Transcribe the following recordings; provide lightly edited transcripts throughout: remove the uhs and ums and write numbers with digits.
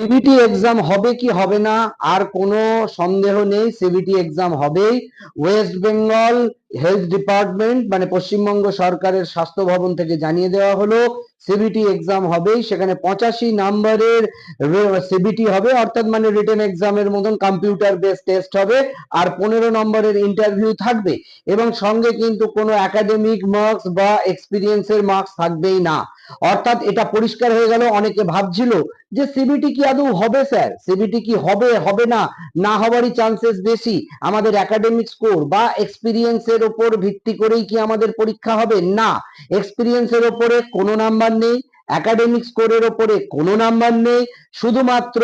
CBT exam হবে কি হবে না আর কোনো সন্দেহ নেই, সিবিটি এক্সাম হবেই। ওয়েস্ট বেঙ্গল হেলথ ডিপার্টমেন্ট মানে পশ্চিমবঙ্গ সরকারের স্বাস্থ্য ভবন থেকে জানিয়ে দেওয়া হলো সিবিটি এক্সাম হবেই। সেখানে 85 নাম্বারের সিবিটি হবে, অর্থাৎ মানে রিটেন এক্সামের মতন কম্পিউটার বেস টেস্ট হবে, আর 15 নম্বরের ইন্টারভিউ থাকবে, এবং সঙ্গে কিন্তু কোনো একাডেমিক মার্কস বা এক্সপিরিয়েন্সের মার্কস থাকবেই না। অর্থাৎ এটা পরিষ্কার হয়ে গেল। অনেকে ভাবছিল যে সিবিটি কি আদৌ হবে স্যার, সিবিটি কি হবে হবে না, না হওয়ারই চান্সেস বেশি, আমাদের একাডেমিক স্কোর বা এক্সপিরিয়েন্সের উপর ভিত্তি করেই কি আমাদের পরীক্ষা হবে? না, এক্সপিরিয়েন্সের উপরে কোনো নাম্বার নেই, একাডেমিক স্কোরের উপরে কোনো নাম্বার নেই, শুধুমাত্র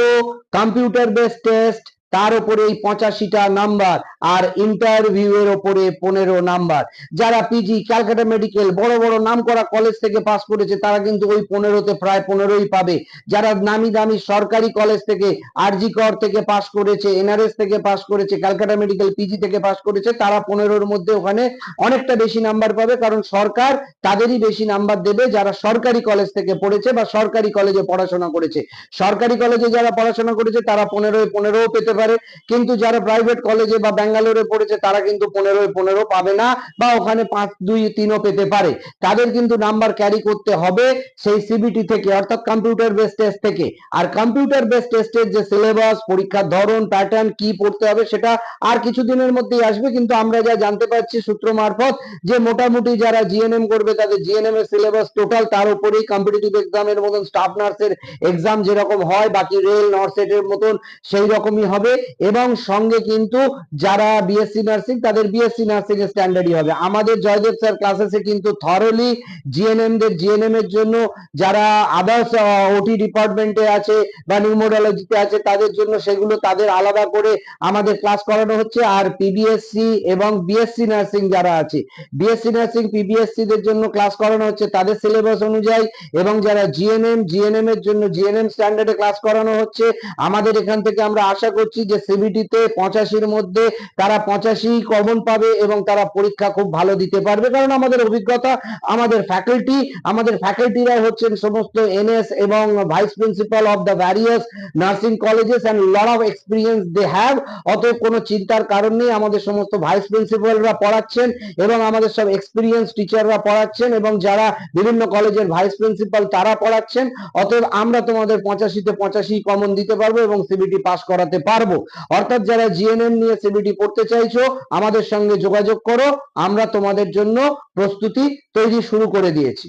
কম্পিউটার বেস টেস্ট, তার উপরে এই 85টা নাম্বার, আর ইন্টারভিউ এর উপরে 15 নাম্বার। যারা পিজি, ক্যালকাটা মেডিকেল, বড় বড় নামকরা কলেজ থেকে পাস করেছে তারা কিন্তু ওই 15তে প্রায় 15ই পাবে। যারা নামি দামি সরকারি কলেজ থেকে, আরজি কর থেকে পাস করেছে, এনআরএস থেকে পাস করেছে, ক্যালকাটা মেডিকেল পিজি থেকে পাস করেছে, তারা 15-র মধ্যে ওখানে অনেকটা বেশি নাম্বার পাবে, কারণ সরকার তাদেরই বেশি নাম্বার দেবে যারা সরকারি কলেজ থেকে পড়েছে বা সরকারি কলেজে পড়াশোনা করেছে। সরকারি কলেজে যারা পড়াশোনা করেছে তারা 15-15 পেতে পারে, কিন্তু যারা প্রাইভেট কলেজে বা ব্যাঙ্গালোরে পড়েছে তারা কিন্তু 15-15 পাবে না, বা ওখানে 5-2-3ও পেতে পারে। তাদের কিন্তু নাম্বার ক্যারি করতে হবে সেই সিবিটি থেকে, অর্থাৎ কম্পিউটার বেস টেস্ট থেকে। আর কম্পিউটার বেস টেস্টের যে সিলেবাস, পরীক্ষার ধরন, প্যাটার্ন, কি পড়তে হবে সেটা আর কিছুদিনের মধ্যেই আসবে, কিন্তু আমরা যা জানতে পারছি সূত্র মারফত যে মোটামুটি যারা জিএনএম করবে তাদের জিএনএম এর সিলেবাস টোটাল, তার উপরেই কম্পিটিটিভ এক্সামের মতন স্টাফ নার্সের এক্সাম যেরকম হয়, বাকি রেল নরসেটের মতন সেই রকমই হবে, এবং সঙ্গে কিন্তু যারা বিএসসি নার্সিং তাদের বিএসসি নার্সিং এর স্ট্যান্ডার্ডই হবে। আমাদের জয়দেব স্যার ক্লাসেসে কিন্তু থরলি জিএনএম এর জন্য যারা আদার্স ওটি ডিপার্টমেন্টে আছে বা নিউমোডোলজিতে আছে তাদের জন্য সেগুলো তাদের আলাদা করে আমাদের ক্লাস করানো হচ্ছে। আর পিবিএসসি এবং বিএসসি নার্সিং যারা আছে, বিএসসি নার্সিং পিবিএসসি দের জন্য ক্লাস করানো হচ্ছে তাদের সিলেবাস অনুযায়ী, এবং যারা জিএনএম এর জন্য জিএনএম স্ট্যান্ডার্ডে ক্লাস করানো হচ্ছে। আমাদের এখান থেকে আমরা আশা করছি যে সিবিটিতে 85-র মধ্যে তারা 85 কমন পাবে এবং তারা পরীক্ষা খুব ভালো দিতে পারবে, কারণ আমাদের অভিজ্ঞতা, আমাদের ফ্যাকাল্টিরা হচ্ছেন সমস্ত এনএস এবং vice principal of the various nursing colleges and lot of experience they have. অতএব কোনো চিন্তার কারণ নেই, আমাদের সমস্ত ভাইস প্রিন্সিপালরা পড়াচ্ছেন এবং আমাদের সব এক্সপিরিয়েন্স টিচাররা পড়াচ্ছেন, এবং যারা বিভিন্ন কলেজের ভাইস প্রিন্সিপাল তারা পড়াচ্ছেন। অতএব আমরা তোমাদের 85-তে 85 কমন দিতে পারবো এবং সিবিটি পাস করাতে পারবো। অর্থাৎ যারা জিএনএম নিয়ে সিবিটি পড়তে চাইছো আমাদের সঙ্গে যোগাযোগ করো, আমরা তোমাদের জন্য প্রস্তুতি তৈরি শুরু করে দিয়েছি।